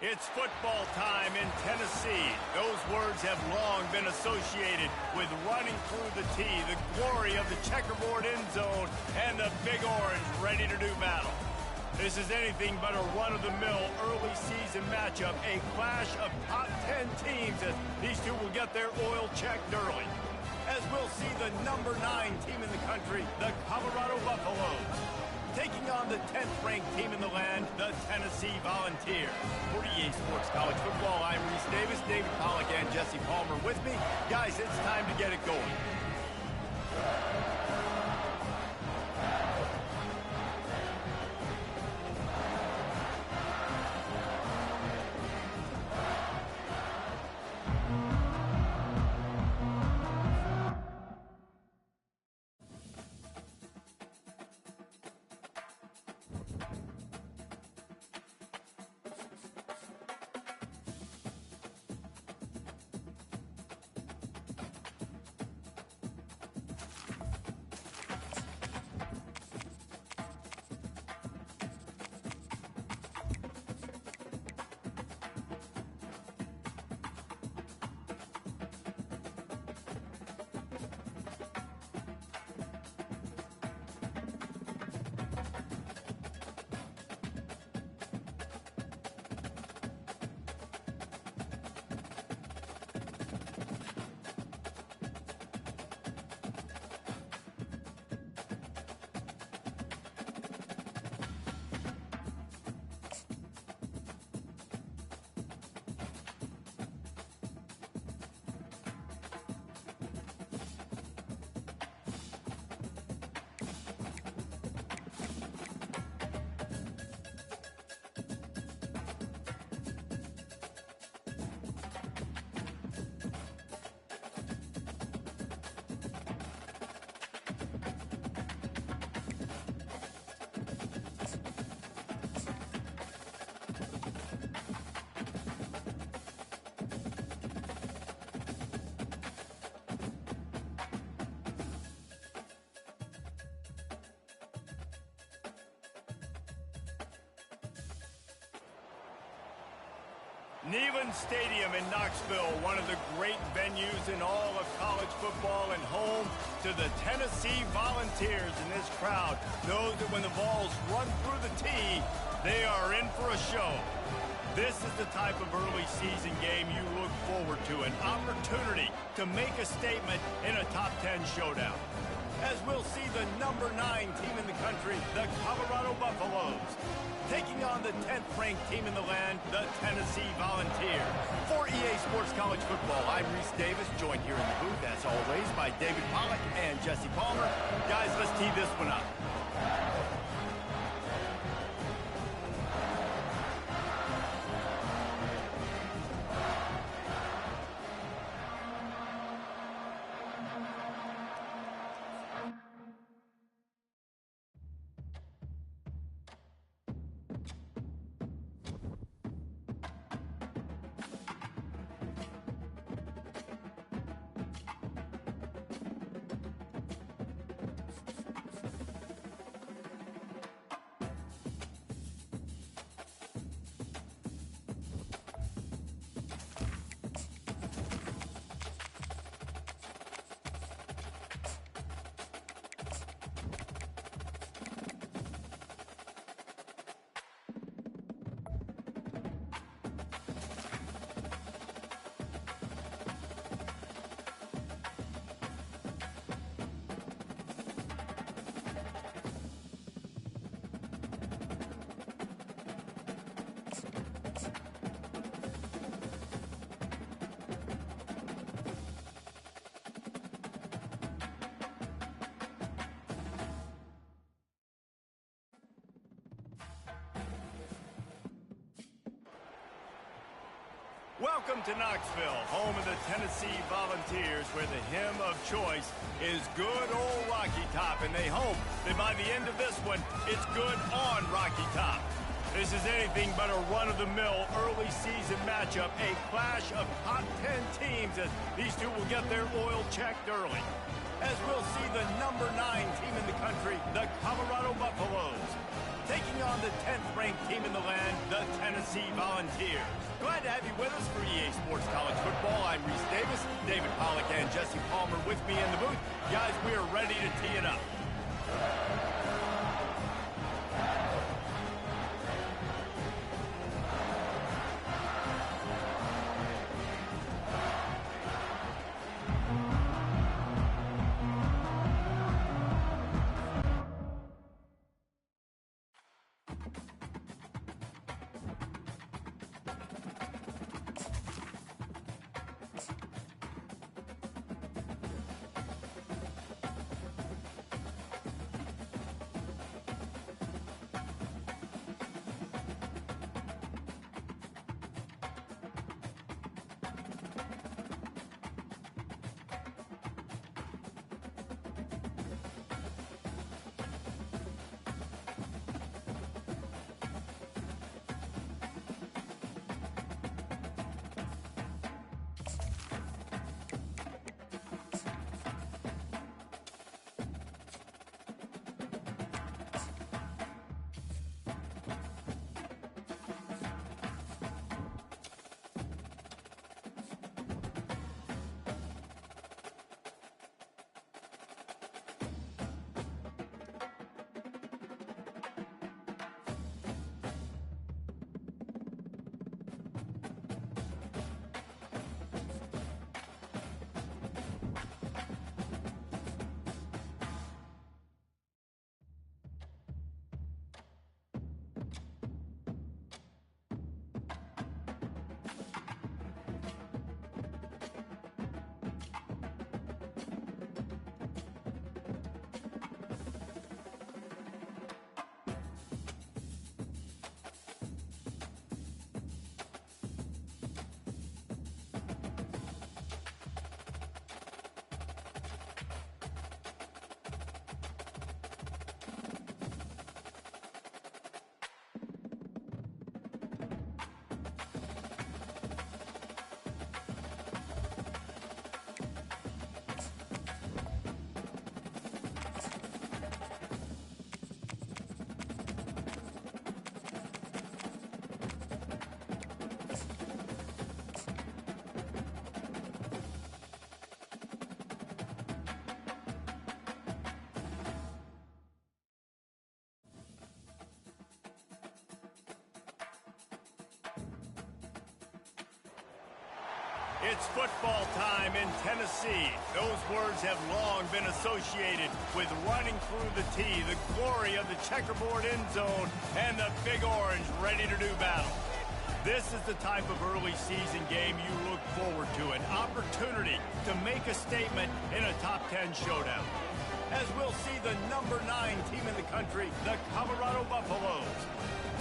It's football time in Tennessee. Those words have long been associated with running through the tee, the glory of the checkerboard end zone, and the Big Orange ready to do battle. This is anything but a run-of-the-mill early season matchup, a clash of top 10 teams as these two will get their oil checked early. As we'll see the number 9 team in the country, the Colorado Buffaloes, taking on the 10th-ranked team in the land, the Tennessee Volunteers. For EA Sports College Football, I'm Reese Davis, David Pollack, and Jesse Palmer with me. Guys, it's time to get it going. Neyland Stadium in Knoxville, one of the great venues in all of college football, and home to the Tennessee Volunteers. And this crowd knows that when the balls run through the tee, they are in for a show. This is the type of early season game you look forward to, an opportunity to make a statement in a top 10 showdown. As we'll see the number 9 team in the country, the Colorado Buffaloes, taking on the 10th-ranked team in the land, the Tennessee Volunteers. For EA Sports College Football, I'm Reese Davis, joined here in the booth, as always, by David Pollack and Jesse Palmer. Guys, let's tee this one up. Welcome to Knoxville, home of the Tennessee Volunteers, where the hymn of choice is good old Rocky Top, and they hope that by the end of this one, it's good on Rocky Top. This is anything but a run-of-the-mill early season matchup, a clash of top 10 teams as these two will get their oil checked early. As we'll see the number 9 team in the country, the Colorado Buffaloes, taking on the 10th-ranked team in the land, the Tennessee Volunteers. Glad to have you with us for EA Sports College Football. I'm Reese Davis, David Pollack and Jesse Palmer with me in the booth. Guys, we are ready to tee it up. It's football time in Tennessee. Those words have long been associated with running through the tee, the glory of the checkerboard end zone, and the Big Orange ready to do battle. This is the type of early season game you look forward to, an opportunity to make a statement in a top 10 showdown. As we'll see the number 9 team in the country, the Colorado Buffaloes,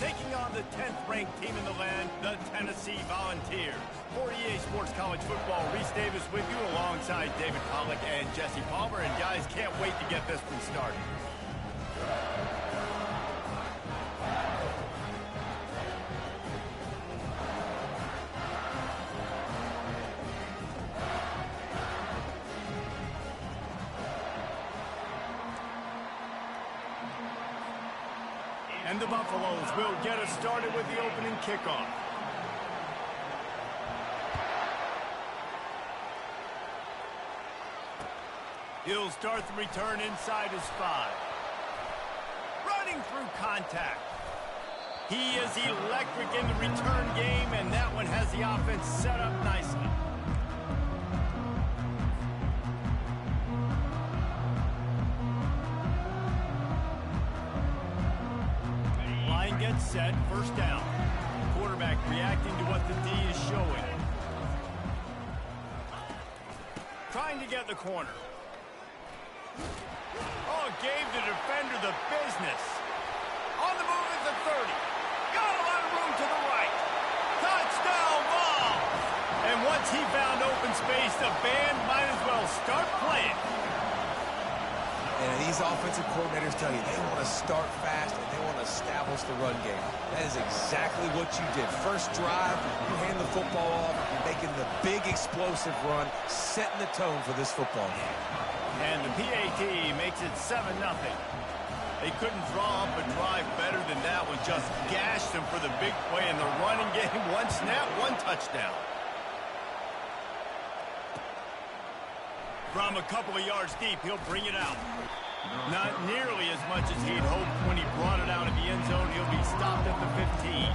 taking on the 10th-ranked team in the land, the Tennessee Volunteers. For EA Sports College Football, Reese Davis with you alongside David Pollack and Jesse Palmer. And guys, can't wait to get this one started. And the Buffaloes will get us started with the opening kickoff. He'll start the return inside his 5. Running through contact. He is electric in the return game, and that one has the offense set up nicely. Line gets set, first down. Quarterback reacting to what the D is showing. Trying to get the corner. Oh, gave the defender the business. On the move at the 30. Got a lot of room to the right. Touchdown ball. And once he found open space, the band might as well start playing. And these offensive coordinators tell you they want to start fast and they want to establish the run game. That is exactly what you did. First drive, you hand the football off, you're making the big explosive run, setting the tone for this football game. And the PAT makes it 7-0. They couldn't draw up a drive better than that one. Just gashed them for the big play in the running game. One snap, one touchdown. From a couple of yards deep, he'll bring it out. Not nearly as much as he'd hoped when he brought it out of the end zone. He'll be stopped at the 15.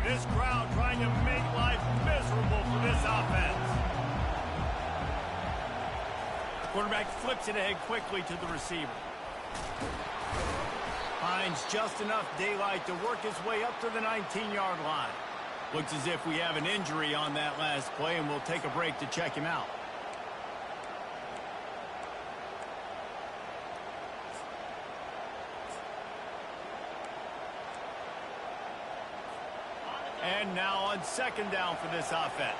This crowd trying to make life miserable for this offense. Quarterback flips it ahead quickly to the receiver. Finds just enough daylight to work his way up to the 19-yard line. Looks as if we have an injury on that last play, and we'll take a break to check him out. And now on second down for this offense.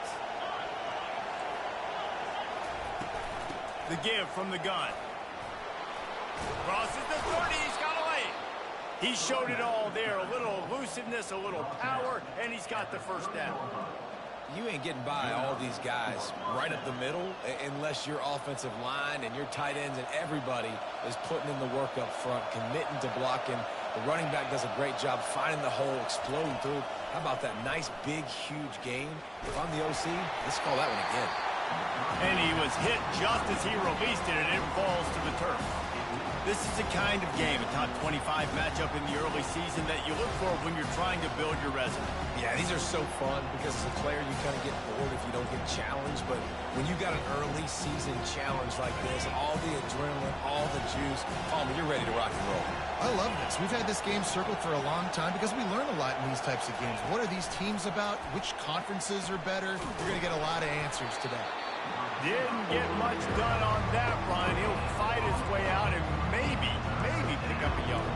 The give from the gun. Crosses the 30, he's got a lane. He showed it all there, a little elusiveness, a little power, and he's got the first down. You ain't getting by all these guys right up the middle unless your offensive line and your tight ends and everybody is putting in the work up front, committing to blocking. The running back does a great job finding the hole, exploding through. How about that nice, big, huge gain? If I'm the OC, let's call that one again. And he was hit just as he released it, and it falls to the turf. This is the kind of game, a top 25 matchup in the early season that you look for when you're trying to build your resume. Yeah, these are so fun because as a player you kind of get bored if you don't get challenged, but when you got an early season challenge like this, all the adrenaline, all the juice, Palmer, you're ready to rock and roll. I love this. We've had this game circled for a long time because we learn a lot in these types of games. What are these teams about? Which conferences are better? You're going to get a lot of answers today. Didn't get much done on that run. He'll fight his way out and maybe pick up a yard.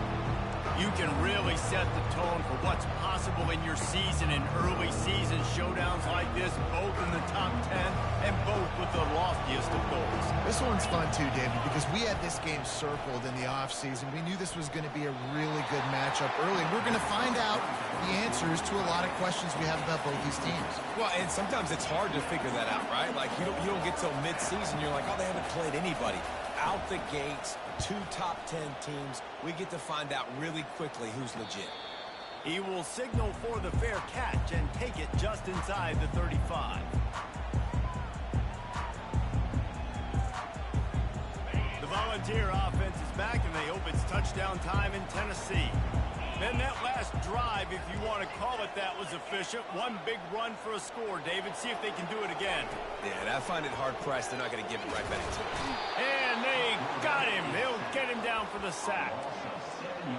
You can really set the tone for what's possible in your season in early season showdowns like this, both in the top 10 and both with the loftiest of goals. This one's fun too, David, because we had this game circled in the offseason. We knew this was going to be a really good matchup early, and we're going to find out the answers to a lot of questions we have about both these teams. Well, and sometimes it's hard to figure that out, right? Like, you don't get till mid-season, you're like, oh, they haven't played anybody. Out the gates, 2 top 10 teams, we get to find out really quickly who's legit. He will signal for the fair catch and take it just inside the 35. The Volunteer offense is back, and they hope it's touchdown time in Tennessee. Then that last drive, if you want to call it that, was efficient. One big run for a score, David. See if they can do it again. Yeah, and I find it hard-pressed. They're not going to give it right back to him. And they got him. They'll get him down for the sack.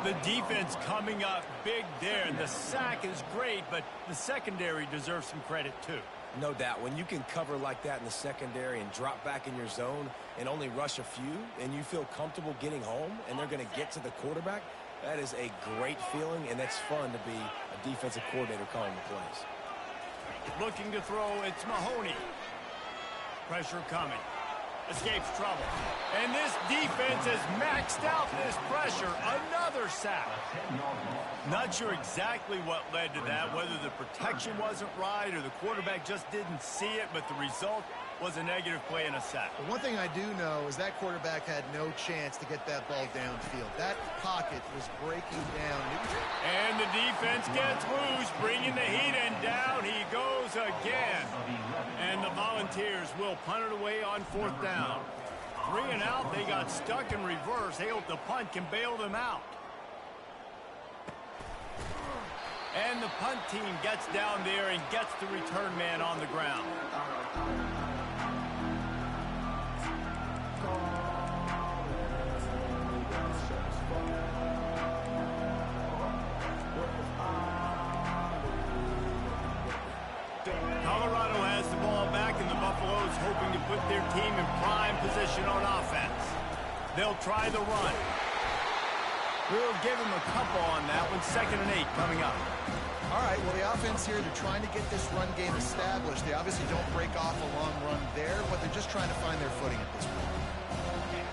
The defense coming up big there. And the sack is great, but the secondary deserves some credit, too. No doubt. When you can cover like that in the secondary and drop back in your zone and only rush a few, and you feel comfortable getting home, and they're going to get to the quarterback, that is a great feeling, and that's fun to be a defensive coordinator calling the plays. Looking to throw, it's Mahoney. Pressure coming. Escapes trouble. And this defense has maxed out this pressure. Another sack. Not sure exactly what led to that, whether the protection wasn't right or the quarterback just didn't see it, but the result was a negative play and a sack. But one thing I do know is that quarterback had no chance to get that ball downfield. That pocket was breaking down. And the defense gets loose, bringing the heat, and down he goes again. And the Volunteers will punt it away on 4th down. 3 and out, they got stuck in reverse. They hope the punt can bail them out. And the punt team gets down there and gets the return man on the ground. Colorado has the ball They'll try the run. We'll give him a couple on that one. 2nd and 8 coming up. All right, well, the offense here, they're trying to get this run game established. They obviously don't break off a long run there, but they're just trying to find their footing at this point.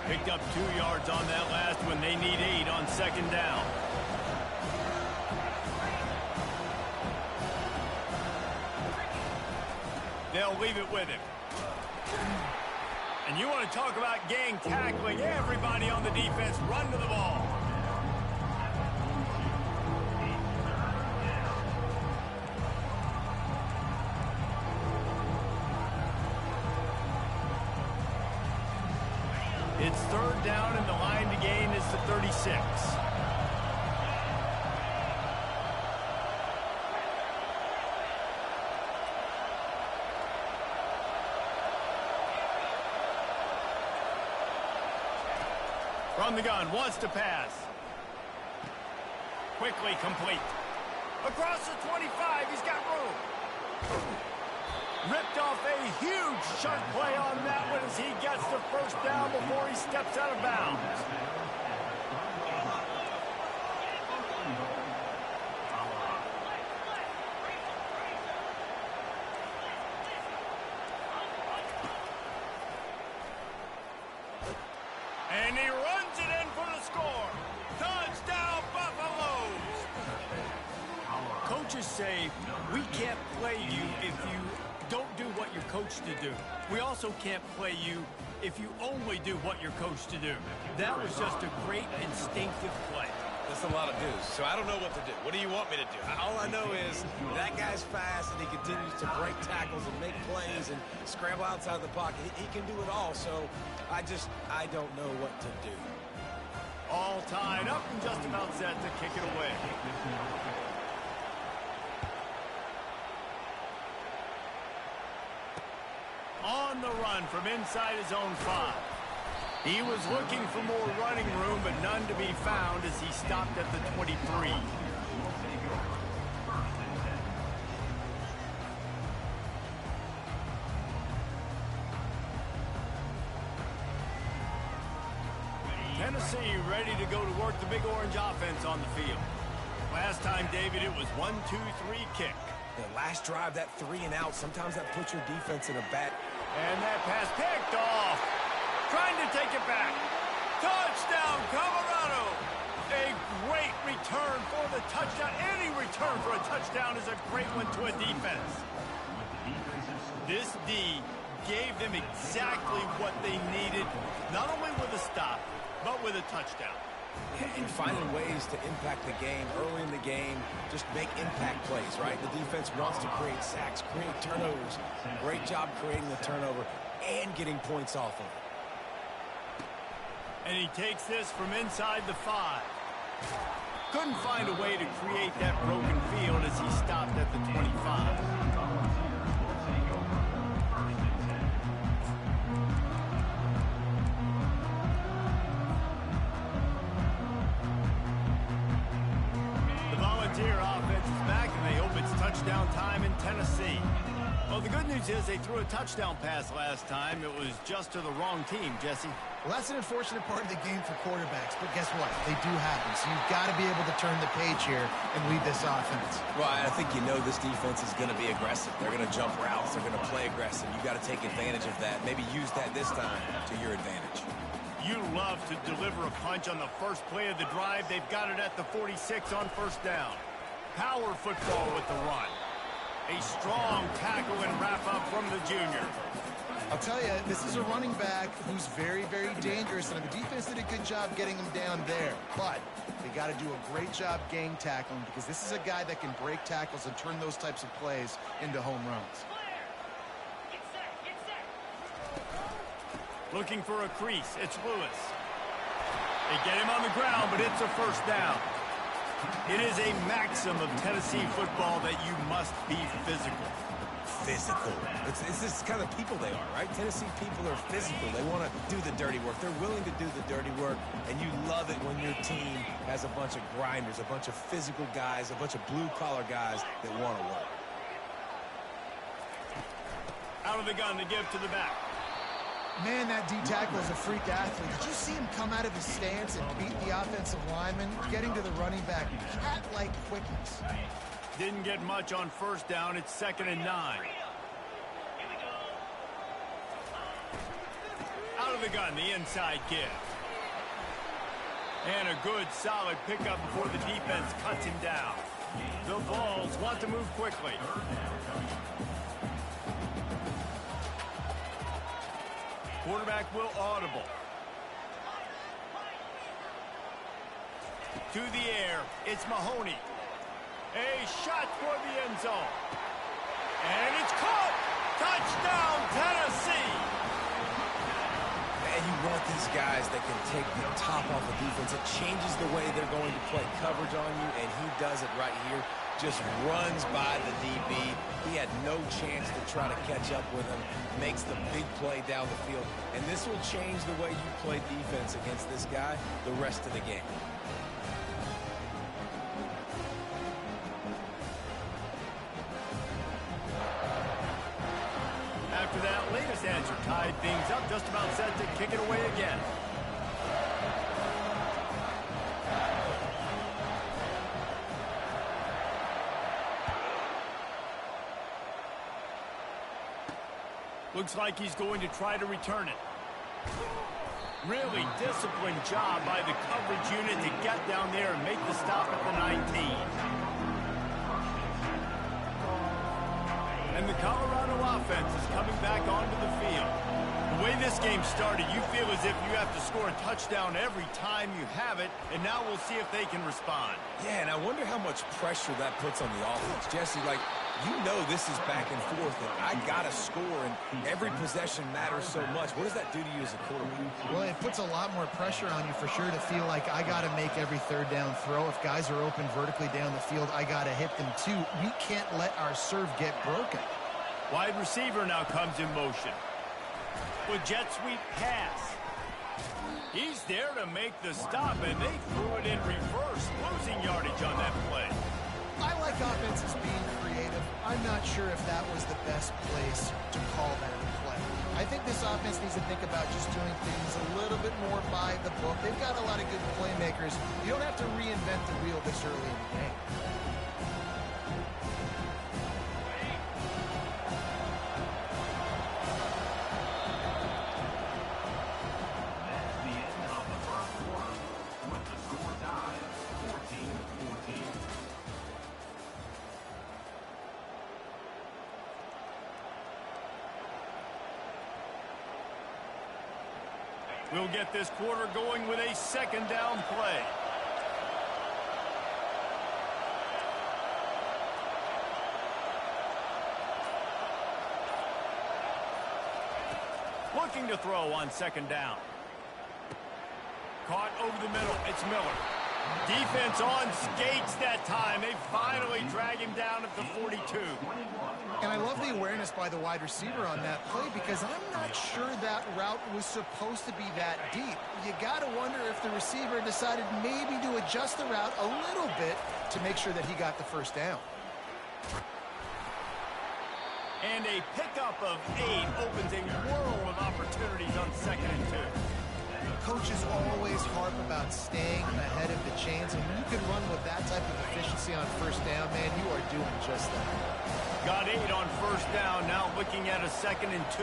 Picked up 2 yards on that last one. They need 8 on 2nd down. They'll leave it with him. And you want to talk about gang tackling. Everybody on the defense run to the ball. It's 3rd down, and the line to gain is the 36. From the gun, wants to pass. Quickly complete. Across the 25, he's got room. Ripped off a huge sharp play on that one as he gets the 1st down before he steps out of bounds. And he runs it in for the score. Touchdown, Buffaloes! Coaches say, we can't play you if you don't do what you're coached to do. We also can't play you if you only do what you're coached to do. That was just a great instinctive play. That's a lot of dudes, so I don't know what to do. What do you want me to do? All I know is that guy's fast, and he continues to break tackles and make plays and scramble outside the pocket. He can do it all, so I don't know what to do. All tied up and just about set to kick it away. On the run from inside his own 5. He was looking for more running room, but none to be found as he stopped at the 23. Tennessee ready to go to work the Big Orange offense on the field. Last time, David, it was 1-2-3 kick. The last drive, that 3 and out, sometimes that puts your defense in a bad... And that pass picked off. Trying to take it back. Touchdown, Colorado. A great return for the touchdown. Any return for a touchdown is a great one to a defense. This D gave them exactly what they needed, not only with a stop, but with a touchdown. And finding ways to impact the game early in the game, just make impact plays, right? The defense wants to create sacks, create turnovers. Great job creating the turnover and getting points off of it. And he takes this from inside the 5. Couldn't find a way to create that broken field as he stopped at the 25. Offense is back, and they hope it's touchdown time in Tennessee. Well, the good news is they threw a touchdown pass last time. It was just to the wrong team, Jesse. Well, that's an unfortunate part of the game for quarterbacks, but guess what? They do happen, so you've got to be able to turn the page here and lead this offense. Well, I think you know this defense is going to be aggressive. They're going to jump routes. They're going to play aggressive. You've got to take advantage of that. Maybe use that this time to your advantage. You love to deliver a punch on the first play of the drive. They've got it at the 46 on 1st down. Power football with the run. A strong tackle and wrap-up from the junior. I'll tell you, this is a running back who's very, very dangerous, and the defense did a good job getting him down there. But they got to do a great job gang tackling because this is a guy that can break tackles and turn those types of plays into home runs. Looking for a crease. It's Lewis. They get him on the ground, but it's a 1st down. It is a maxim of Tennessee football that you must be physical. Physical. It's this kind of people they are, right? Tennessee people are physical. They want to do the dirty work. They're willing to do the dirty work, and you love it when your team has a bunch of grinders, a bunch of physical guys, a bunch of blue-collar guys that want to work. Out of the gun to give to the back. Man, that D tackle is a freak athlete. Did you see him come out of his stance and beat the offensive lineman, getting to the running back? Cat-like quickness. Didn't get much on first down. It's 2nd and 9. Out of the gun, the inside give. And a good, solid pickup before the defense cuts him down. The Vols want to move quickly. Quarterback will audible. To the air, it's Mahoney. A shot for the end zone. And it's caught! Touchdown, Tennessee! And you want these guys that can take the top off the defense. It changes the way they're going to play coverage on you, and he does it right here. Just runs by the DB. He had no chance to try to catch up with him. Makes the big play down the field. And this will change the way you play defense against this guy the rest of the game. After that latest answer tied things up, just about set to kick it away again. Looks like he's going to try to return it. Really disciplined job by the coverage unit to get down there and make the stop at the 19. And the Colorado offense is coming back onto the field. The way this game started, you feel as if you have to score a touchdown every time you have it, and now we'll see if they can respond. Yeah, and I wonder how much pressure that puts on the offense. Jesse, like, you know this is back and forth, and I got to score, and every possession matters so much. What does that do to you as a quarterback? Well, it puts a lot more pressure on you for sure to feel like I got to make every third down throw. If guys are open vertically down the field, I got to hit them too. We can't let our serve get broken. Wide receiver now comes in motion. With jet sweep pass. He's there to make the stop, and they threw it in reverse, losing yardage on that play. I like offenses being creative. I'm not sure if that was the best place to call that play. I think this offense needs to think about just doing things a little bit more by the book. They've got a lot of good playmakers. You don't have to reinvent the wheel this early in the game. We'll get this quarter going with a second down play. Looking to throw on second down. Caught over the middle. It's Miller. Defense on skates that time. They finally drag him down at the 42. And I love the awareness by the wide receiver on that play because I'm not sure that route was supposed to be that deep. You got to wonder if the receiver decided maybe to adjust the route a little bit to make sure that he got the first down. And a pickup of 8 opens a world of opportunities on 2nd and 2. Coaches always harp about staying ahead of the chains, and when you can run with that type of efficiency on first down, man, you are doing just that. Got 8 on first down, now looking at a 2nd and 2.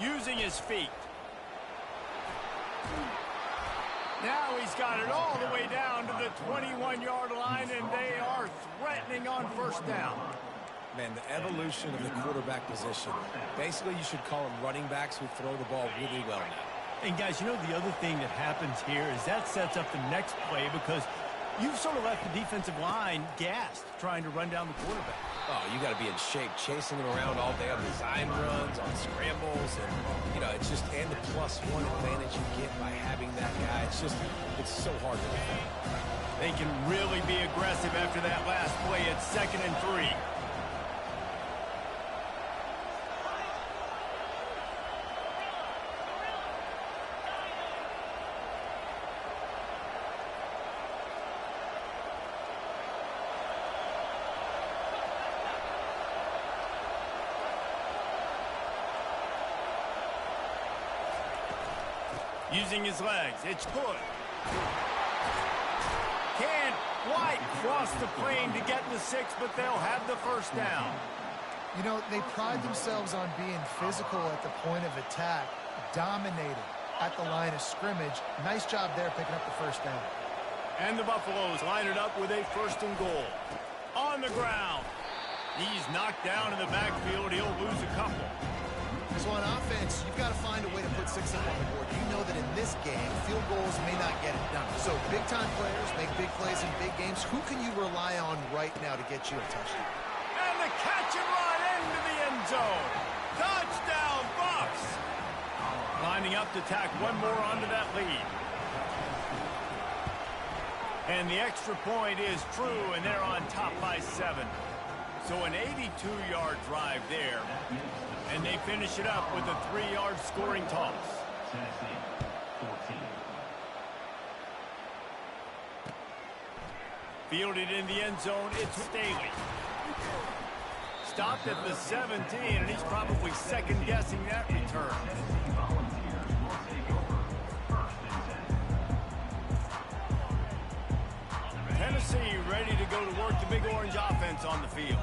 Using his feet. Now he's got it all the way down to the 21-yard line, and they are threatening on first down. Man, the evolution of the quarterback position. Basically, you should call them running backs who throw the ball really well now. And, guys, you know the other thing that happens here is that sets up the next play because you've sort of left the defensive line gassed trying to run down the quarterback. Oh, you got to be in shape, chasing him around all day on design runs, on scrambles, and, you know, it's just, and the +1 advantage you get by having that guy. It's just, it's so hard to defend. They can really be aggressive after that last play at 2nd and 3. Using his legs, it's good. Can't quite cross the plane to get the 6, but they'll have the first down. You know, they pride themselves on being physical at the point of attack, dominating at the line of scrimmage. Nice job there picking up the first down. And the Buffaloes line it up with a 1st and goal. On the ground. He's knocked down in the backfield. He'll lose a couple. So on offense, you've got to find a way to put 6 up on the board. You know that in this game, field goals may not get it done. So big-time players make big plays in big games. Who can you rely on right now to get you a touchdown? And the catch and run into the end zone. Touchdown, Bucs. Lining up to tack one more onto that lead. And the extra point is true, and they're on top by 7. So an 82-yard drive there. And they finish it up with a 3-yard scoring toss. Fielded in the end zone, it's Staley. Stopped at the 17, and he's probably second-guessing that return. Tennessee ready to go to work the Big Orange offense on the field.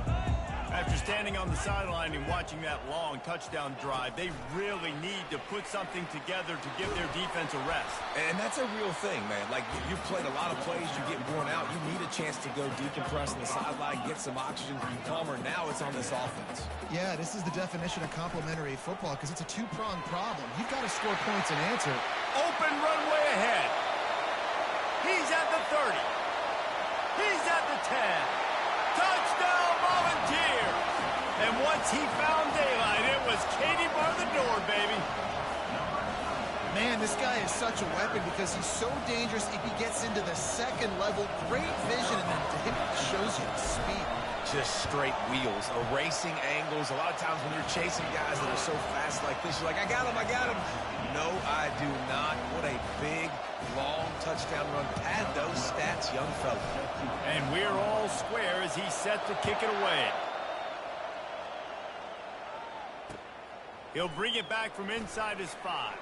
After standing on the sideline and watching that long touchdown drive, they really need to put something together to give their defense a rest. And that's a real thing, man. Like, you've played a lot of plays, you get worn out. You need a chance to go decompress on the sideline, get some oxygen, be calmer. Now it's on this offense. Yeah, this is the definition of complementary football because it's a two-pronged problem. You've got to score points and answer. Open runway ahead. He's at the 30. He's at the 10. Touchdown, Volunteers! And once he found daylight, it was Katie bar the door, baby. Man, this guy is such a weapon because he's so dangerous if he gets into the second level. Great vision, and then to him, it shows you the speed. Just straight wheels, erasing angles. A lot of times when you're chasing guys that are so fast like this, you're like, I got him, I got him. No, I do not. What a big, long touchdown run. Pad those stats, young fella. And we're all square as he's set to kick it away. He'll bring it back from inside his 5.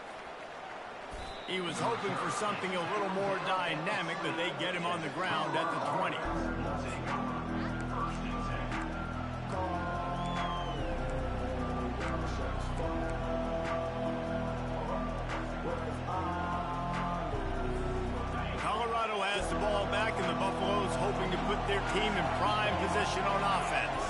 He was hoping for something a little more dynamic, but they get him on the ground at the 20. Colorado has the ball back, and the Buffaloes hoping to put their team in prime position on offense.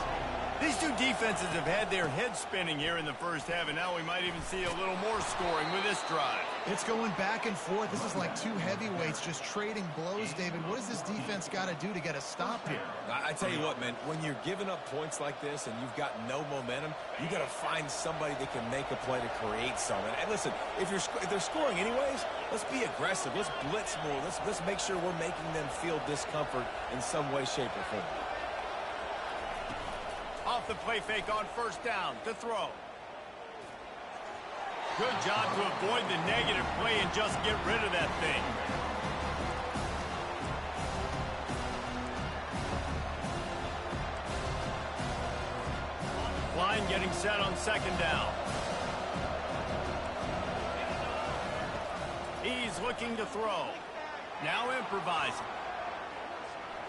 These two defenses have had their heads spinning here in the first half, and now we might even see a little more scoring with this drive. It's going back and forth. This is like two heavyweights just trading blows, David. What does this defense got to do to get a stop here? I tell you what, man, when you're giving up points like this and you've got no momentum, you got to find somebody that can make a play to create something. And listen, if they're scoring anyways, let's be aggressive. Let's blitz more. Let's make sure we're making them feel discomfort in some way, shape, or form. Off the play fake on first down to throw. Good job to avoid the negative play and just get rid of that thing. Line getting set on second down. He's looking to throw. Now improvising.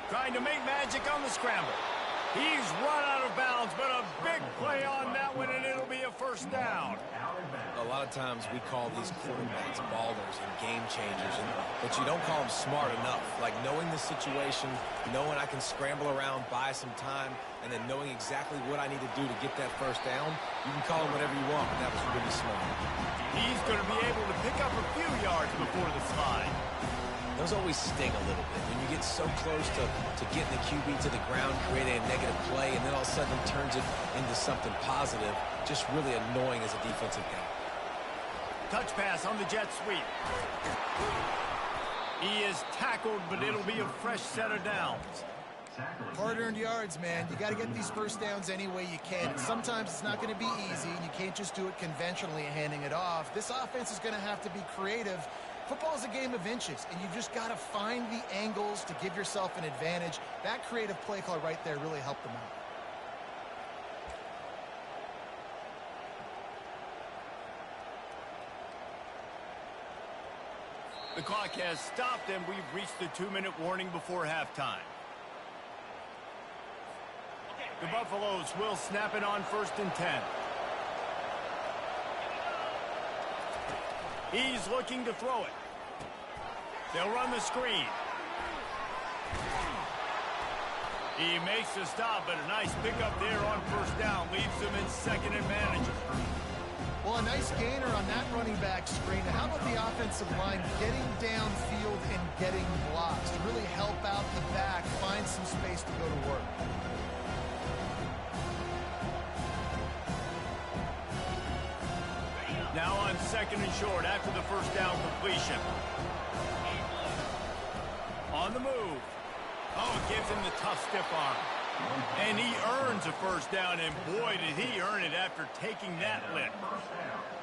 Trying to make magic on the scramble. He's run out of bounds, but a big play on that one, and it'll be a first down. A lot of times we call these quarterbacks ballers and game changers, but you don't call them smart enough. Like knowing the situation, knowing I can scramble around, buy some time, and then knowing exactly what I need to do to get that first down, you can call them whatever you want, but that was really smart. He's going to be able to pick up a few yards before the slide. Those always sting a little bit. When you get so close to getting the QB to the ground, creating a negative play, and then all of a sudden turns it into something positive, just really annoying as a defensive guy. Touch pass on the jet sweep. He is tackled, but it'll be a fresh set of downs. Hard-earned yards, man. You got to get these first downs any way you can. Sometimes it's not going to be easy, and you can't just do it conventionally and handing it off. This offense is going to have to be creative. Football is a game of inches, and you've just got to find the angles to give yourself an advantage. That creative play call right there really helped them out. The clock has stopped, and we've reached the 2-minute warning before halftime. The Buffaloes will snap it on 1st and 10. He's looking to throw it. They'll run the screen. He makes the stop, but a nice pickup there on 1st down. Leaves him in 2nd and manageable. Well, a nice gainer on that running back screen. Now, how about the offensive line getting downfield and getting blocks to really help out the back, find some space to go to work? Now on 2nd and short after the 1st down completion. On the move. Oh, it gives him the tough stiff arm. And he earns a 1st down, and boy, did he earn it after taking that lick.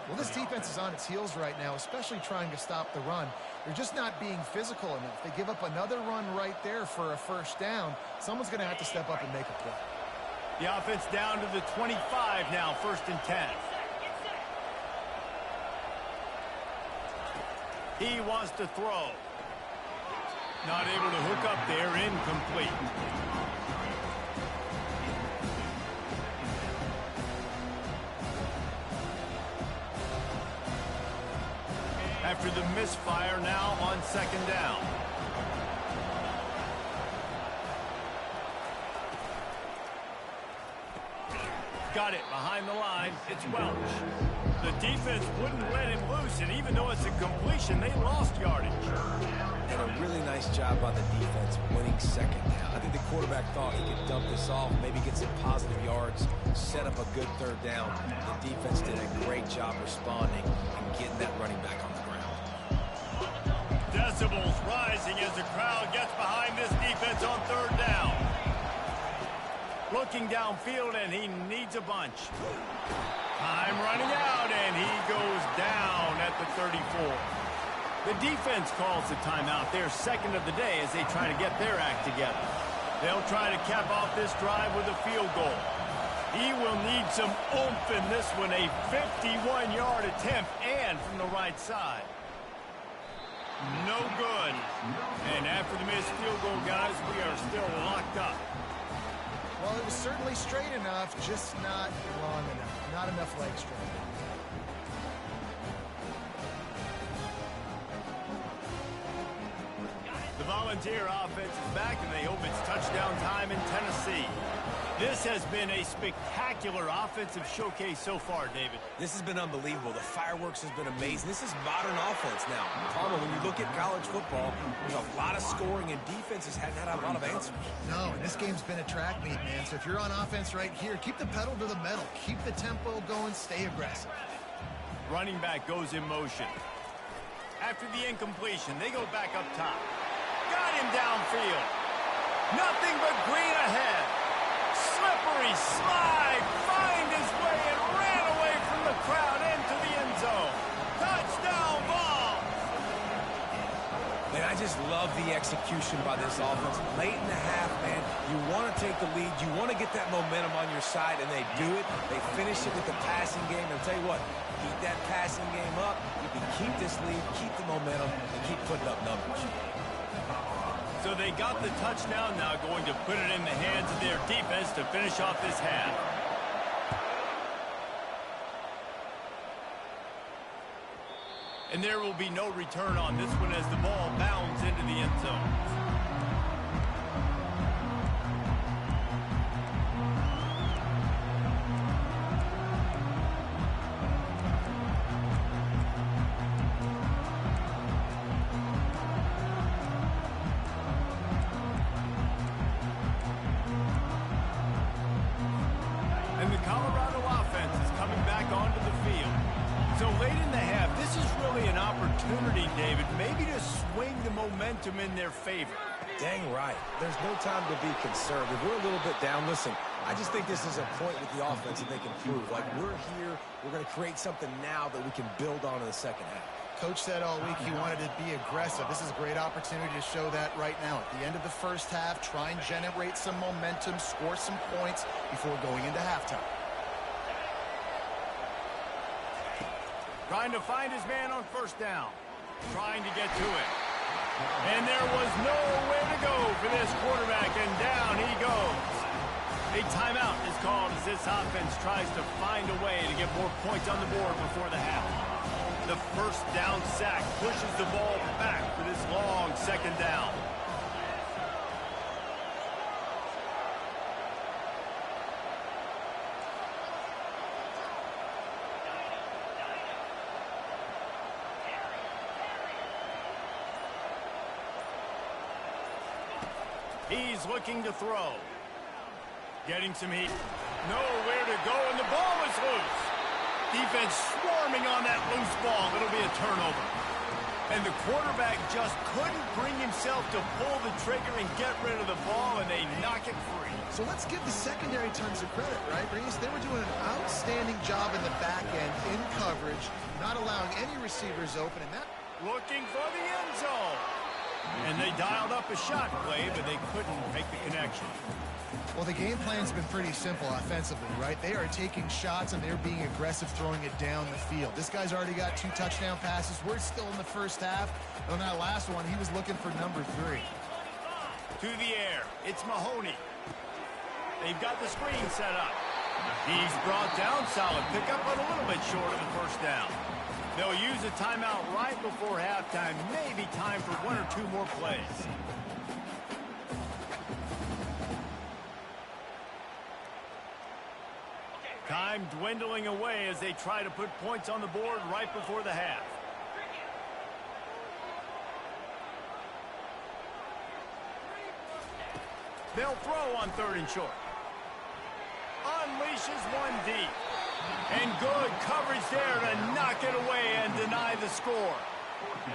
Well, this defense is on its heels right now, especially trying to stop the run. They're just not being physical enough. They give up another run right there for a 1st down. Someone's going to have to step up and make a play. The offense down to the 25 now, 1st and 10. He wants to throw. Not able to hook up there, incomplete. After the misfire, now on 2nd down. Got it behind the line. It's Welch. The defense wouldn't let him loose, and even though it's a completion, they lost yardage. And a really nice job by the defense winning 2nd down. I think the quarterback thought he could dump this off, maybe get some positive yards, set up a good 3rd down. The defense did a great job responding and getting that running back on the ground. Decibels rising as the crowd gets behind this defense on 3rd down. Looking downfield, and he needs a bunch. Time running out, and he goes down at the 34. The defense calls the timeout, their 2nd of the day, as they try to get their act together. They'll try to cap off this drive with a field goal. He will need some oomph in this one, a 51-yard attempt, and from the right side. No good. And after the missed field goal, guys, we are still locked up. Well, it was certainly straight enough, just not long enough. Not enough leg strength. The Volunteer offense is back, and they hope it's touchdown time in Tennessee. This has been a spectacular offensive showcase so far, David. This has been unbelievable. The fireworks has been amazing. This is modern offense now. Palmer, when you look at college football, there's a lot of scoring, and defenses hadn't had a lot of answers. No, and this game's been a track meet, man. So if you're on offense right here, keep the pedal to the metal. Keep the tempo going. Stay aggressive. Running back goes in motion. After the incompletion, they go back up top. Got him downfield. Nothing but green ahead. Slippery slide, find his way and ran away from the crowd into the end zone. Touchdown ball. Man, I just love the execution by this offense. Late in the half, man, you want to take the lead. You want to get that momentum on your side, and they do it. They finish it with the passing game. And I'll tell you what, keep that passing game up. You can keep this lead, keep the momentum, and keep putting up numbers. So they got the touchdown, now going to put it in the hands of their defense to finish off this half. And there will be no return on this one as the ball bounds into the end zone. In their favor. Dang right. There's no time to be conservative. We're a little bit down. Listen, I just think this is a point with the offense that they can prove. Like, we're here, we're going to create something now that we can build on in the 2nd half. Coach said all week he wanted to be aggressive. This is a great opportunity to show that right now. At the end of the 1st half, try and generate some momentum, score some points before going into halftime. Trying to find his man on 1st down. trying to get to it. And there was nowhere to go for this quarterback, and down he goes. A timeout is called as this offense tries to find a way to get more points on the board before the half. The first down sack pushes the ball back for this long second down. He's looking to throw. Getting some heat. Nowhere to go, and the ball is loose. Defense swarming on that loose ball. It'll be a turnover. And the quarterback just couldn't bring himself to pull the trigger and get rid of the ball, and they knock it free. So let's give the secondary tons of credit, right, Reese? They were doing an outstanding job in the back end, in coverage, not allowing any receivers open, and that... Looking for the end zone. And they dialed up a shot play, but they couldn't make the connection. Well, the game plan's been pretty simple offensively, right? They are taking shots, and they're being aggressive throwing it down the field. This guy's already got 2 touchdown passes. We're still in the first half. On that last one, he was looking for number 3. To the air. It's Mahoney. They've got the screen set up. He's brought down. Solid pickup, but a little bit short of the first down. They'll use a timeout right before halftime. Maybe time for 1 or 2 more plays. Time dwindling away as they try to put points on the board right before the half. They'll throw on 3rd and short. Unleashes one deep. And good coverage there to knock it away and deny the score.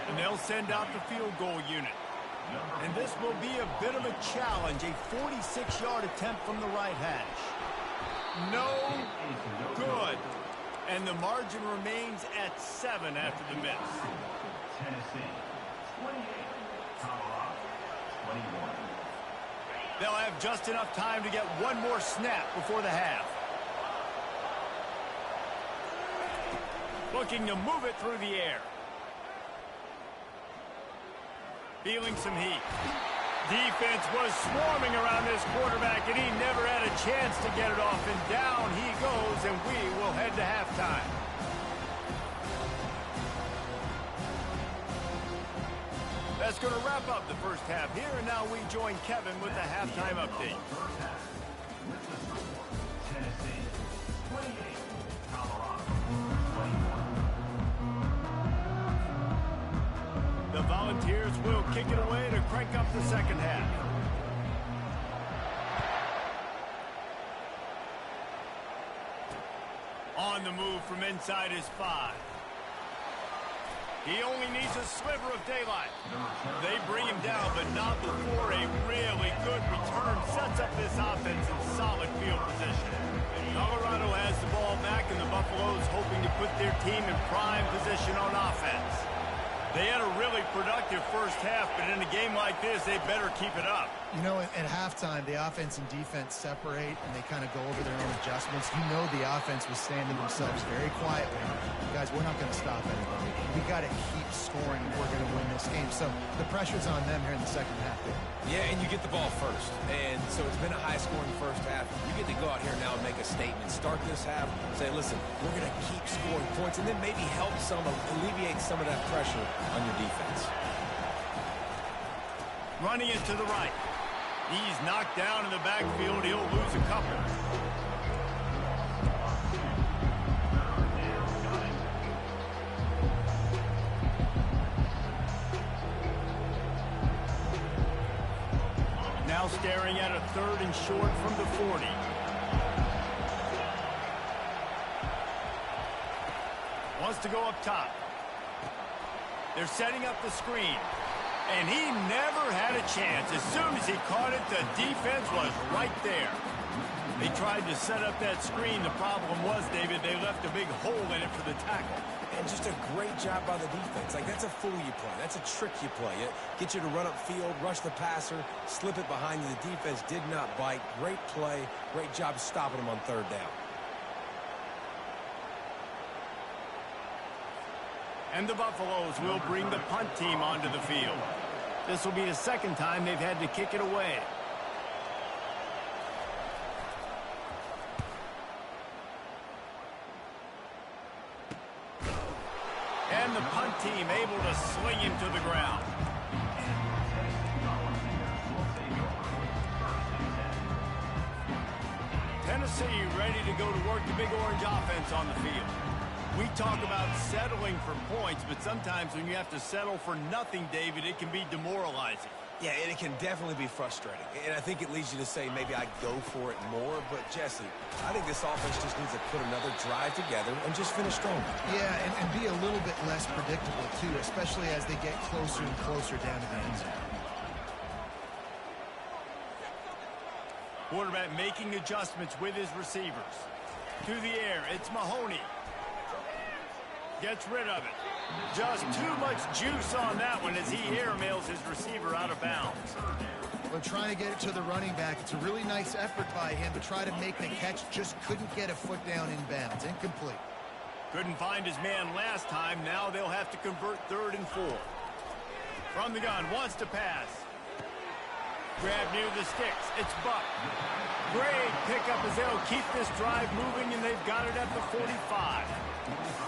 And they'll send out the field goal unit. And this will be a bit of a challenge, a 46-yard attempt from the right hash. No good. And the margin remains at 7 after the miss. They'll have just enough time to get one more snap before the half. Looking to move it through the air. Feeling some heat. Defense was swarming around this quarterback, and he never had a chance to get it off. And down he goes, and we will head to halftime. That's going to wrap up the first half here, and now we join Kevin with the halftime update. The Volunteers will kick it away to crank up the second half. On the move from inside his 5. He only needs a sliver of daylight. They bring him down, but not before a really good return sets up this offense in solid field position. Colorado has the ball back, and the Buffaloes hoping to put their team in prime position on offense. They had a really productive first half, but in a game like this, they better keep it up. You know, at halftime, the offense and defense separate, and they kind of go over their own adjustments. You know the offense was standing themselves very quietly. Guys, we're not going to stop anybody. We got to keep scoring if we're going to win this game. So the pressure's on them here in the second half. Yeah, and you get the ball first. And so it's been a high-scoring first half. You get to go out here now and make a statement. Start this half, say, listen, we're going to keep scoring points, and then maybe help alleviate some of that pressure on your defense. Running it to the right. He's knocked down in the backfield. He'll lose a couple. Now staring at a 3rd and short from the 40. Wants to go up top. They're setting up the screen. And he never had a chance. As soon as he caught it, the defense was right there. They tried to set up that screen. The problem was, David, they left a big hole in it for the tackle. And just a great job by the defense. Like, that's a fool you play. That's a trick you play. It gets you to run upfield, rush the passer, slip it behind you. The defense did not bite. Great play. Great job stopping him on 3rd down. And the Buffaloes will bring the punt team onto the field. This will be the second time they've had to kick it away. And the punt team able to sling him to the ground. Tennessee ready to go to work the Big Orange offense on the field. We talk about settling for points, but sometimes when you have to settle for nothing, David, it can be demoralizing. Yeah, and it can definitely be frustrating. And I think it leads you to say maybe I go for it more. But, Jesse, I think this offense just needs to put another drive together and just finish strong. Yeah, and be a little bit less predictable, too, especially as they get closer and closer down to the end zone. Quarterback making adjustments with his receivers. To the air, it's Mahoney. Gets rid of it. Just too much juice on that one as he airmails his receiver out of bounds. We're trying to get it to the running back. It's a really nice effort by him to try to make the catch. Just couldn't get a foot down in bounds. Incomplete. Couldn't find his man last time. Now they'll have to convert 3rd and 4. From the gun, wants to pass. Grab near the sticks. It's Buck. Great pickup as they'll keep this drive moving, and they've got it at the 45.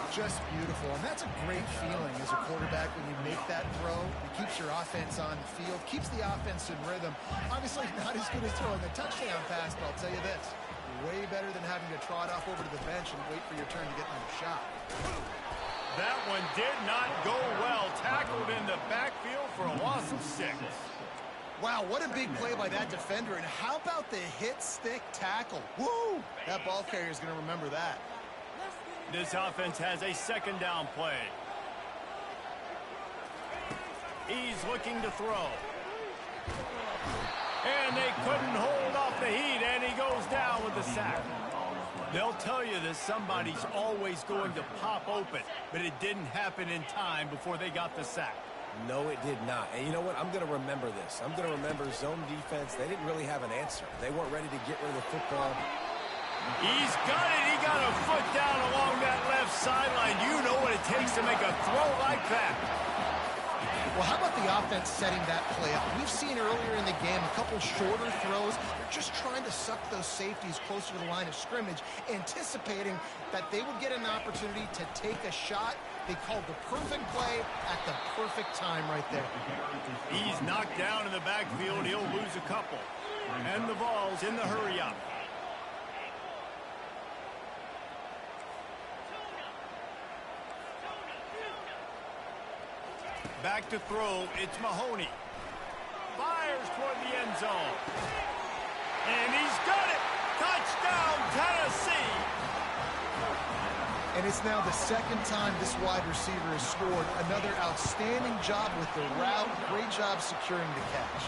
Just beautiful, and that's a great feeling as a quarterback when you make that throw. It keeps your offense on the field, keeps the offense in rhythm. Obviously not as good as throwing a touchdown pass, but I'll tell you this, way better than having to trot off over to the bench and wait for your turn to get another shot. That one did not go well. Tackled in the backfield for a loss of 6. Wow, what a big play by that defender, and how about the hit stick tackle? Woo! That ball carrier is going to remember that. This offense has a 2nd down play. He's looking to throw. And they couldn't hold off the heat, and he goes down with the sack. They'll tell you that somebody's always going to pop open, but it didn't happen in time before they got the sack. No, it did not. And you know what? I'm going to remember this. I'm going to remember zone defense. They didn't really have an answer. They weren't ready to get rid of the football. He's got it. He got a foot down along that left sideline. You know what it takes to make a throw like that. Well, how about the offense setting that play up? We've seen earlier in the game a couple shorter throws. They're just trying to suck those safeties closer to the line of scrimmage, anticipating that they would get an opportunity to take a shot. They called the perfect play at the perfect time right there. He's knocked down in the backfield. He'll lose a couple. And the ball's in the hurry-up. Back to throw, it's Mahoney. Fires toward the end zone. And he's got it! Touchdown, Tennessee! And it's now the 2nd time this wide receiver has scored. Another outstanding job with the route. Great job securing the catch.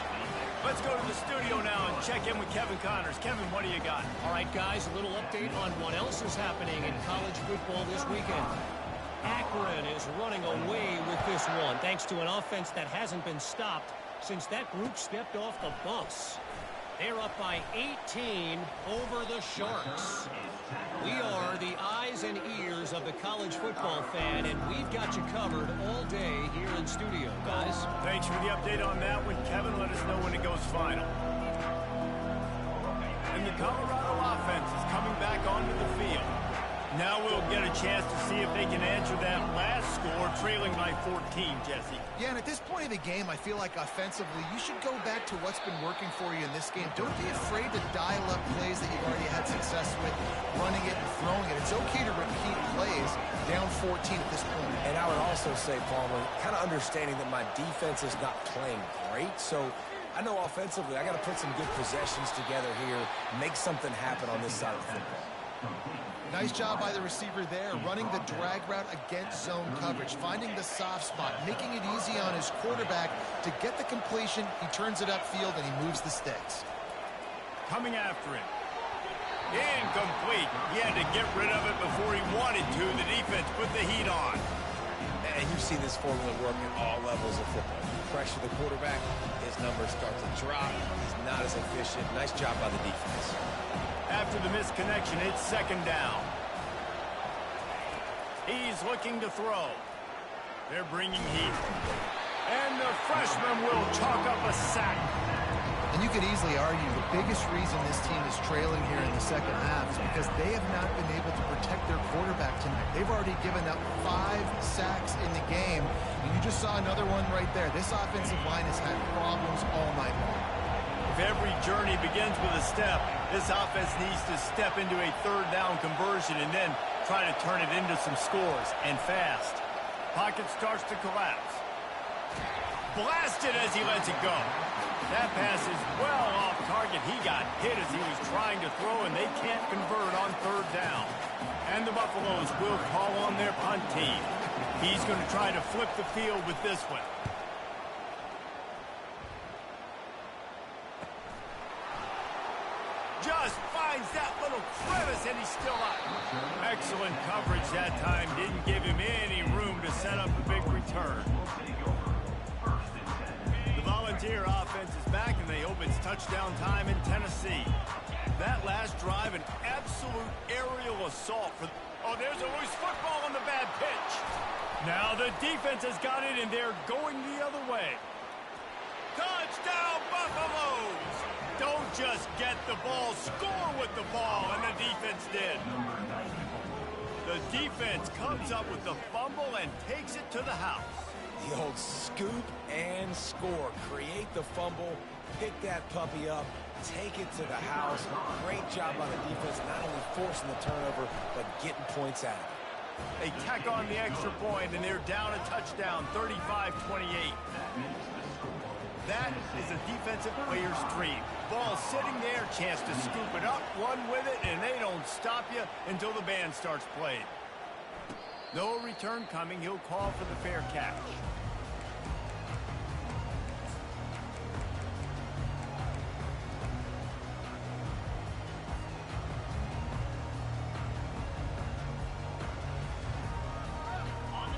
Let's go to the studio now and check in with Kevin Connors. Kevin, what do you got? All right, guys, a little update on what else is happening in college football this weekend. Akron is running away with this one, thanks to an offense that hasn't been stopped since that group stepped off the bus. They're up by 18 over the Sharks. We are the eyes and ears of the college football fan, and we've got you covered all day here in studio, guys. Thanks for the update on that one, Kevin. Let us know when it goes final. And the Colorado offense is coming back onto the field. Now we'll get a chance to see if they can answer that last score, trailing by 14, Jesse. Yeah, and at this point of the game, I feel like offensively, you should go back to what's been working for you in this game. Don't be afraid to dial up plays that you've already had success with, running it and throwing it. It's okay to repeat plays down 14 at this point. And I would also say, Palmer, kind of understanding that my defense is not playing great, so I know offensively I got to put some good possessions together here, make something happen on this side of the football. Nice job by the receiver there, running the drag route against zone coverage, finding the soft spot, making it easy on his quarterback to get the completion. He turns it upfield, and he moves the sticks. Coming after him. Incomplete. He had to get rid of it before he wanted to. The defense put the heat on. And you've seen this formula work at all levels of football. You pressure the quarterback, his numbers start to drop. He's not as efficient. Nice job by the defense. After the misconnection, it's 2nd down. He's looking to throw. They're bringing heat. And the freshman will chalk up a sack. And you could easily argue the biggest reason this team is trailing here in the second half is because they have not been able to protect their quarterback tonight. They've already given up 5 sacks in the game, and you just saw another one right there. This offensive line has had problems all night long. If every journey begins with a step, this offense needs to step into a third down conversion and then try to turn it into some scores, and fast. Pocket starts to collapse. Blasted as he lets it go. That pass is well off target. He got hit as he was trying to throw, and they can't convert on third down. And the Buffaloes will call on their punt team. He's going to try to flip the field with this one. Just finds that little crevice, and he's still up. Excellent coverage that time. Didn't give him any room to set up a big return. The Volunteer offense is back, and they hope it's touchdown time in Tennessee. That last drive, an absolute aerial assault. Oh, there's a loose football on the bad pitch. Now the defense has got it, and they're going the other way. Touchdown, Buffaloes! Don't just get the ball, score with the ball, and the defense did. The defense comes up with the fumble and takes it to the house. The old scoop and score. Create the fumble, pick that puppy up, take it to the house. Great job by the defense, not only forcing the turnover, but getting points out of it. They tack on the extra point, and they're down a touchdown, 35-28. That is a defensive player's dream. Ball sitting there, chance to scoop it up, run with it, and they don't stop you until the band starts playing. No return coming. He'll call for the fair catch.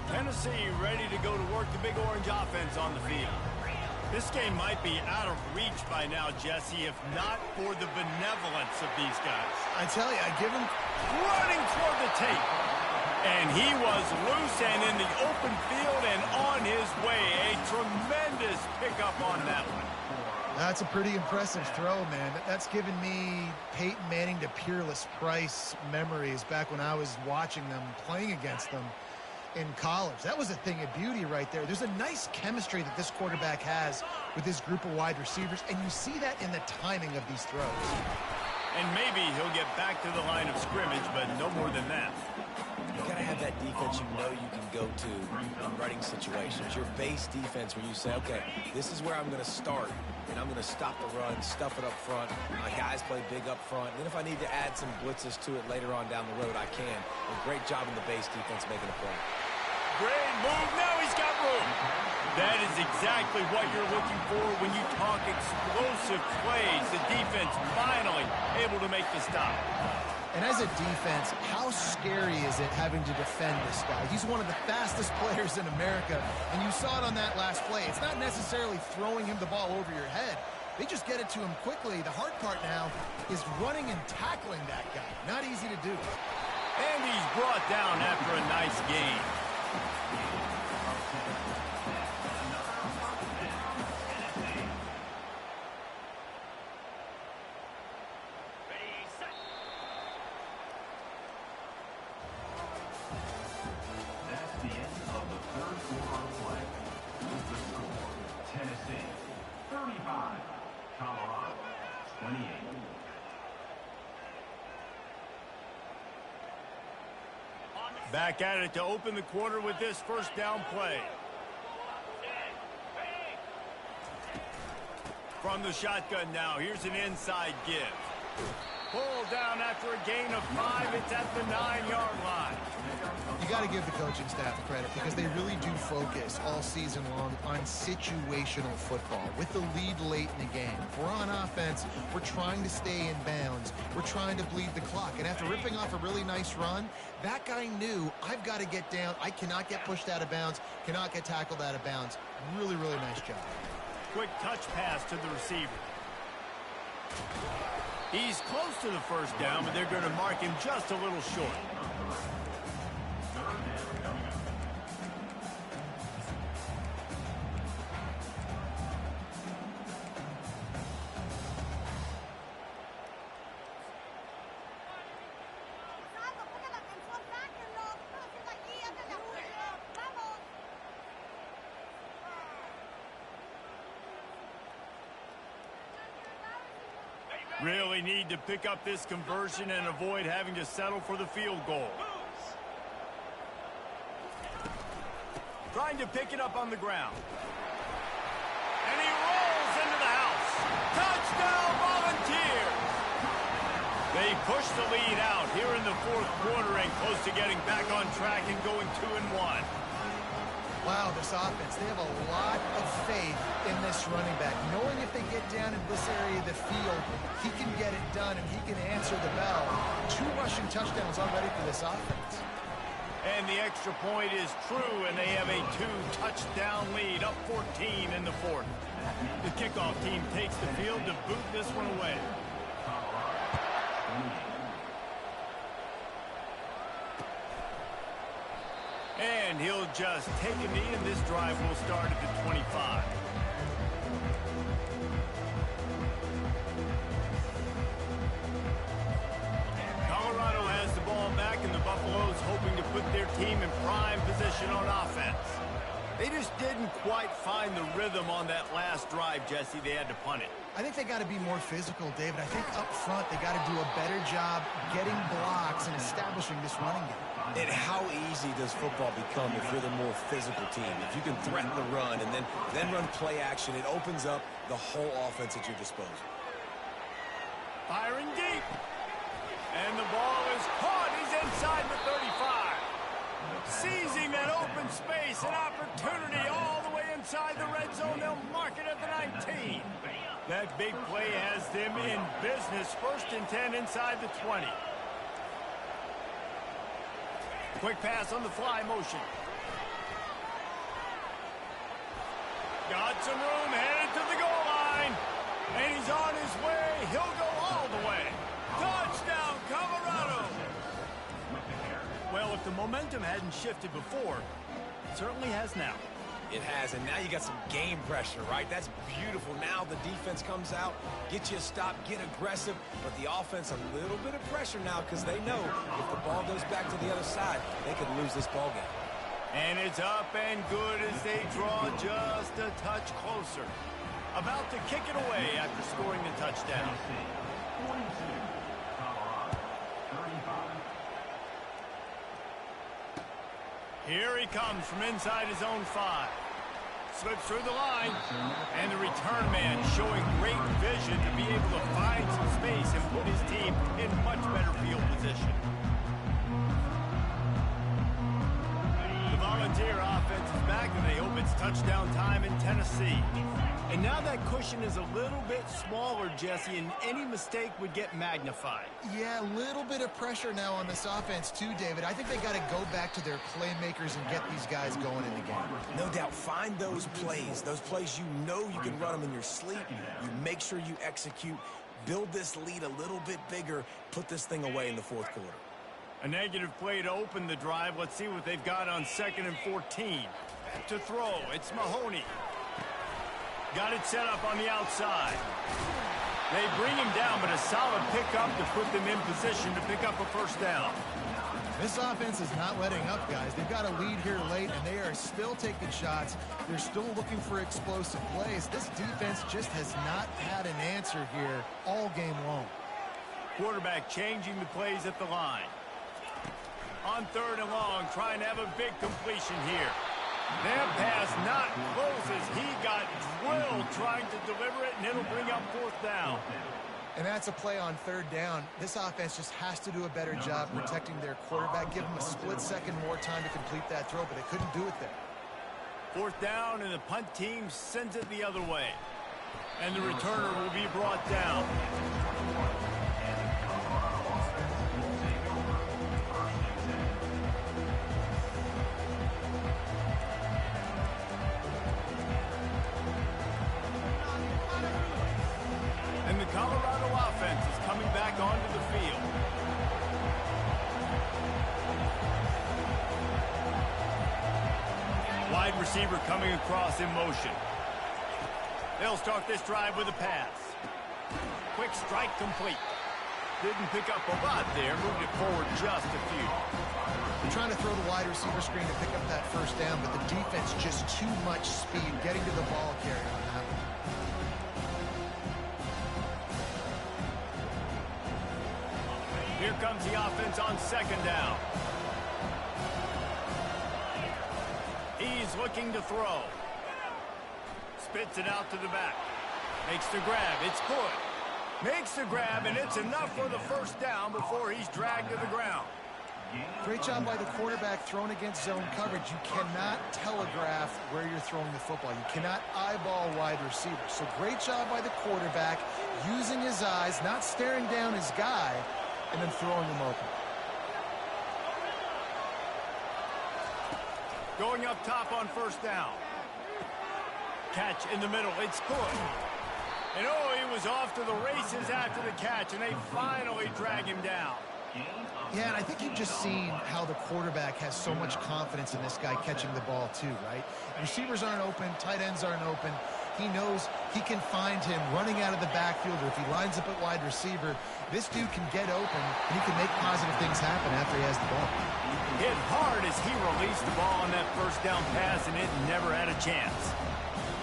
Tennessee ready to go to work the Big Orange offense on the field. This game might be out of reach by now, Jesse, if not for the benevolence of these guys. I tell you, I give him running toward the tape. And he was loose and in the open field and on his way. A tremendous pickup on that one. That's a pretty impressive throw, man. That's given me Peyton Manning to Peerless Price memories back when I was watching them, playing against them in college. That was a thing of beauty right there. There's a nice chemistry that this quarterback has with this group of wide receivers, and you see that in the timing of these throws. And maybe he'll get back to the line of scrimmage, but no more than that. You got to have that defense you know you can go to in running situations. Your base defense where you say, okay, this is where I'm going to start, and I'm going to stop the run, stuff it up front. My guys play big up front. And then if I need to add some blitzes to it later on down the road, I can. A great job in the base defense making a play. Great move. Now he's got room. That is exactly what you're looking for when you talk explosive plays. The defense finally able to make the stop. And as a defense, how scary is it having to defend this guy? He's one of the fastest players in America, and you saw it on that last play. It's not necessarily throwing him the ball over your head. They just get it to him quickly. The hard part now is running and tackling that guy. Not easy to do. And he's brought down after a nice game. Back at it to open the quarter with this first down play. From the shotgun now, here's an inside give. Pulled down after a gain of 5. It's at the 9-yard line. You got to give the coaching staff credit because they really do focus all season long on situational football with the lead late in the game. If we're on offense, we're trying to stay in bounds. We're trying to bleed the clock. And after ripping off a really nice run, that guy knew I've got to get down. I cannot get pushed out of bounds, cannot get tackled out of bounds. Really, really nice job. Quick touch pass to the receiver. He's close to the first down, but they're going to mark him just a little short. Really need to pick up this conversion and avoid having to settle for the field goal. Trying to pick it up on the ground. And he rolls into the house. Touchdown, Volunteers! They push the lead out here in the fourth quarter and close to getting back on track and going 2-1. Wow, this offense, they have a lot of faith in this running back. Knowing if they get down in this area of the field, he can get it done and he can answer the bell. 2 rushing touchdowns already for this offense. And the extra point is true, and they have a 2-touchdown lead, up 14 in the fourth. The kickoff team takes the field to boot this one away. And he'll just take a knee, and this drive will start at the 25. Colorado has the ball back, and the Buffaloes hoping to put their team in prime position on offense. They just didn't quite find the rhythm on that last drive, Jesse. They had to punt it. I think they got to be more physical, David. I think up front they got to do a better job getting blocks and establishing this running game. And how easy does football become if you're the more physical team? If you can threaten the run and then run play action, it opens up the whole offense at your disposal. Firing deep. And the ball is caught. He's inside the 35. Seizing that open space, an opportunity all the way inside the red zone. They'll mark it at the 19. That big play has them in business. 1st and 10 inside the 20. Quick pass on the fly motion. Got some room, headed to the goal line. And he's on his way. He'll go all the way. Touchdown, Colorado. Well, if the momentum hadn't shifted before, it certainly has now. It has, and now you got some game pressure, right? That's beautiful. Now the defense comes out, get you a stop, get aggressive, but the offense a little bit of pressure now because they know if the ball goes back to the other side, they could lose this ball game. And it's up and good as they draw just a touch closer. About to kick it away after scoring the touchdown. Here he comes from inside his own 5. Slips through the line. And the return man showing great vision to be able to find some space and put his team in much better field position. The Volunteer offense is back, and they hope it's touchdown time in Tennessee. And now that cushion is a little bit smaller, Jesse, and any mistake would get magnified. Yeah, a little bit of pressure now on this offense too, David. I think they got to go back to their playmakers and get these guys going in the game. No doubt. Find those plays you know you can run them in your sleep. You make sure you execute. Build this lead a little bit bigger. Put this thing away in the fourth quarter. A negative play to open the drive. Let's see what they've got on 2nd and 14. To throw, it's Mahoney. Got it set up on the outside. They bring him down, but a solid pickup to put them in position to pick up a 1st down. This offense is not letting up, guys. They've got a lead here late, and they are still taking shots. They're still looking for explosive plays. This defense just has not had an answer here all game long. Quarterback changing the plays at the line. On 3rd and long, trying to have a big completion here. That pass not closes. He got drilled trying to deliver it, and it'll bring up 4th down. And that's a play on 3rd down. This offense just has to do a better job protecting their quarterback. Give him a split second more time to complete that throw, but they couldn't do it there. 4th down, and the punt team sends it the other way. And the returner will be brought down. And the Colorado offense is coming back onto the field. Wide receiver coming across in motion. They'll start this drive with a pass. Quick strike complete. Didn't pick up a lot there. Moved it forward just a few. They're trying to throw the wide receiver screen to pick up that 1st down, but the defense just too much speed getting to the ball carrier on that one. comes the offense on second down. He's looking to throw. Spits it out to the back. Makes the grab. It's good. Makes the grab, and it's enough for the first down before he's dragged to the ground. Great job by the quarterback throwing against zone coverage. You cannot telegraph where you're throwing the football. You cannot eyeball wide receivers. So great job by the quarterback using his eyes, not staring down his guy, and then throwing him open. Going up top on first down. Catch in the middle. It's good. And oh, he was off to the races after the catch, and they finally drag him down. Yeah, and I think you've just seen how the quarterback has so much confidence in this guy catching the ball too, right? Receivers aren't open, tight ends aren't open. He knows he can find him running out of the backfield, or if he lines up at wide receiver, this dude can get open, and he can make positive things happen after he has the ball. Hit hard as he released the ball on that first down pass, and it never had a chance.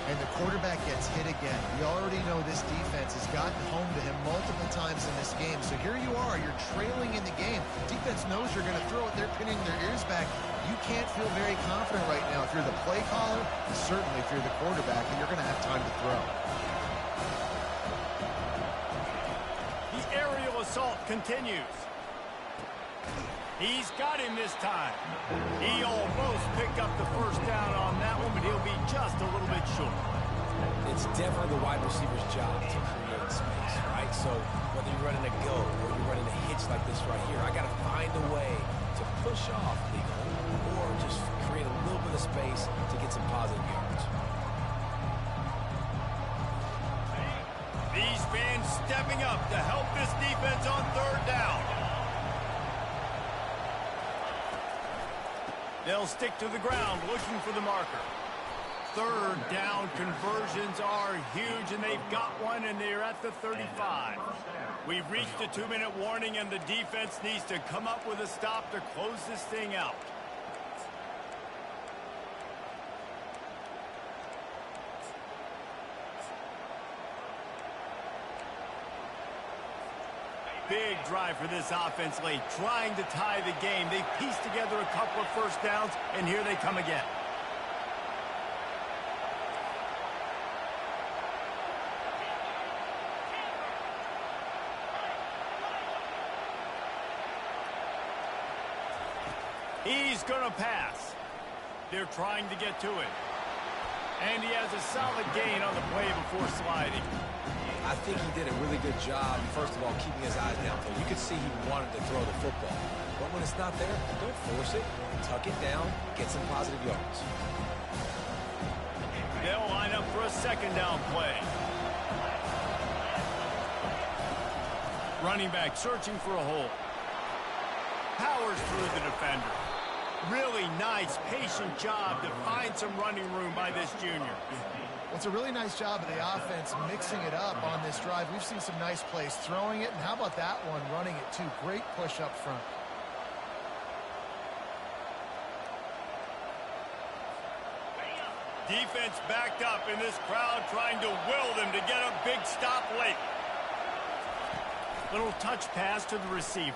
And the quarterback gets hit again. We already know this defense has gotten home to him multiple times in this game. So here you are, you're trailing in the game. Defense knows you're going to throw it. They're pinning their ears back. You can't feel very confident right now if you're the play caller, and certainly if you're the quarterback, that you're going to have time to throw. The aerial assault continues. He's got him this time. He almost picked up the first down on that one, but he'll be just a little bit short. It's definitely the wide receiver's job to create space, right? So whether you're running a go or you're running a hitch like this right here, I got to find a way to push off legally or just create a little bit of space to get some positive yards. These fans stepping up to help this defense on third down. They'll stick to the ground looking for the marker. Third down conversions are huge, and they've got one, and they're at the 35. We've reached a 2-minute warning, and the defense needs to come up with a stop to close this thing out. Big drive for this offense late, trying to tie the game. They've pieced together a couple of first downs, and here they come again. He's going to pass. They're trying to get to it. And he has a solid gain on the play before sliding. I think he did a really good job, first of all, keeping his eyes downfield. You could see he wanted to throw the football. But when it's not there, don't force it. Tuck it down, get some positive yards. They'll line up for a second down play. Running back searching for a hole. Powers through the defender. Really nice, patient job to find some running room by this junior. Well, it's a really nice job of the offense mixing it up on this drive. We've seen some nice plays throwing it, and how about that one running it too? Great push up front. Defense backed up in this crowd, trying to will them to get a big stop late. Little touch pass to the receiver.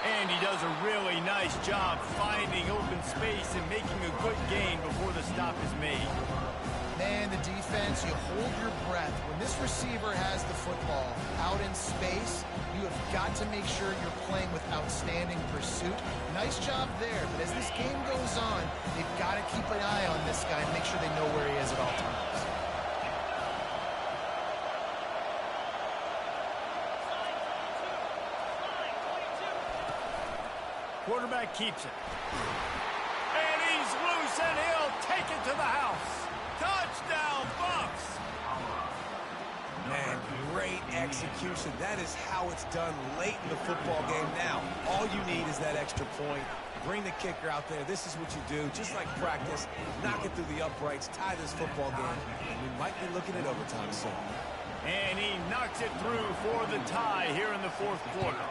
And he does a really nice job finding open space and making a good gain before the stop is made. Man, the defense, you hold your breath. When this receiver has the football out in space, you have got to make sure you're playing with outstanding pursuit. Nice job there, but as this game goes on, they've got to keep an eye on this guy and make sure they know where he is at all times. Quarterback keeps it. And he's loose, and he'll take it to the house. Touchdown, Bucks! Man, great execution. That is how it's done late in the football game. Now, all you need is that extra point. Bring the kicker out there. This is what you do, just like practice. Knock it through the uprights, tie this football game, and we might be looking at overtime soon. And he knocks it through for the tie here in the fourth quarter.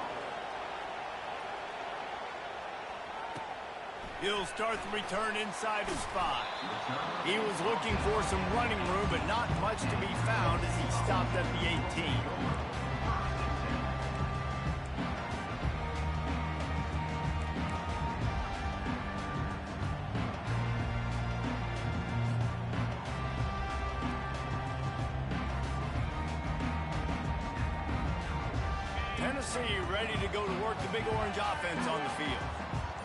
He'll start the return inside his 5. He was looking for some running room, but not much to be found as he stopped at the 18. Tennessee ready to go to work the Big Orange offense on the field.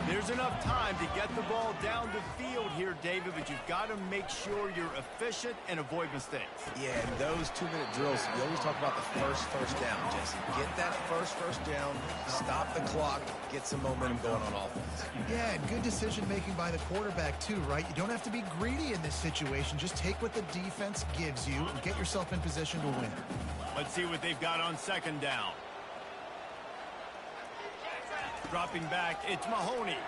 There's enough time to get the ball down the field here, David, but you've got to make sure you're efficient and avoid mistakes. Yeah, and those 2-minute drills, you always talk about the first down, Jesse. Get that first down, stop the clock, get some momentum going on offense. Yeah, and good decision-making by the quarterback, too, right? You don't have to be greedy in this situation. Just take what the defense gives you and get yourself in position to win. Let's see what they've got on second down. Dropping back, it's Mahoney.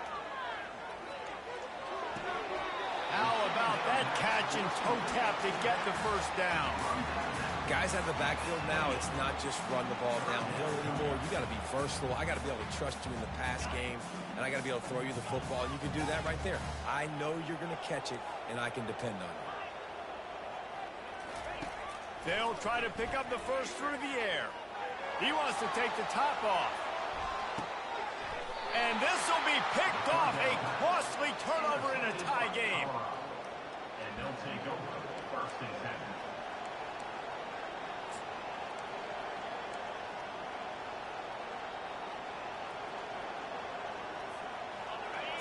How about that catch and toe tap to get the first down? Guys out of the backfield now, it's not just run the ball downhill anymore. You got to be versatile. I got to be able to trust you in the pass game, and I got to be able to throw you the football, and you can do that right there. I know you're going to catch it, and I can depend on you. They'll try to pick up the first through the air. He wants to take the top off. And this will be picked off, a costly turnover in a tie game. And they'll take over first and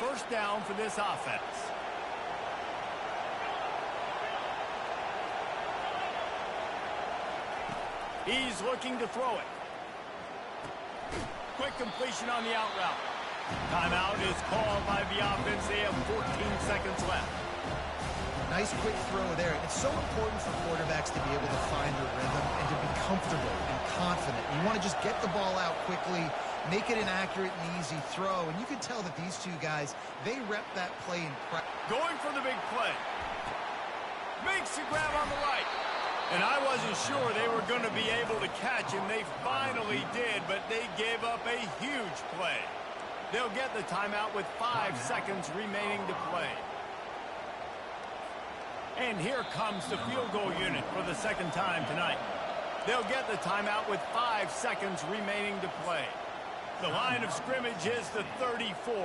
10. First down for this offense. He's looking to throw it. Quick completion on the out route. Timeout is called by the offense. They have 14 seconds left. Nice quick throw there. It's so important for quarterbacks to be able to find their rhythm and to be comfortable and confident. You want to just get the ball out quickly, make it an accurate and easy throw. And you can tell that these two guys, they rep that play in practice. Going for the big play. Makes the grab on the right. And I wasn't sure they were going to be able to catch him. They finally did, but they gave up a huge play. They'll get the timeout with 5 seconds remaining to play. And here comes the field goal unit for the second time tonight. They'll get the timeout with 5 seconds remaining to play. The line of scrimmage is the 34.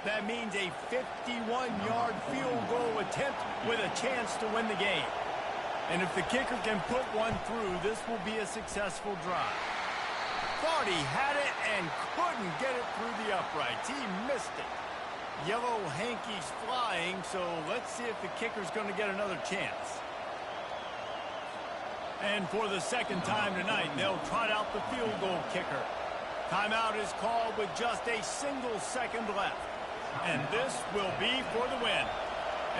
That means a 51-yard field goal attempt with a chance to win the game. And if the kicker can put one through, this will be a successful drive. Thought he had it and couldn't get it through the uprights. He missed it. Yellow hankies flying, so let's see if the kicker's going to get another chance. And for the second time tonight, they'll trot out the field goal kicker. Timeout is called with just a single second left. And this will be for the win.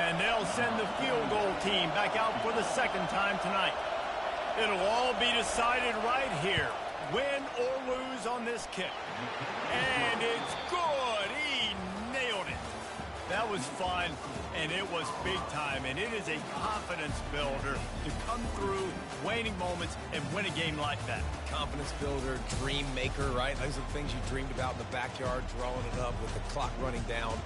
And they'll send the field goal team back out for the second time tonight. It'll all be decided right here. Win or lose on this kick. And it's good. He nailed it. That was fun, and it was big time. And it is a confidence builder to come through waning moments and win a game like that. Confidence builder, dream maker, right? Those are the things you dreamed about in the backyard, drawing it up with the clock running down.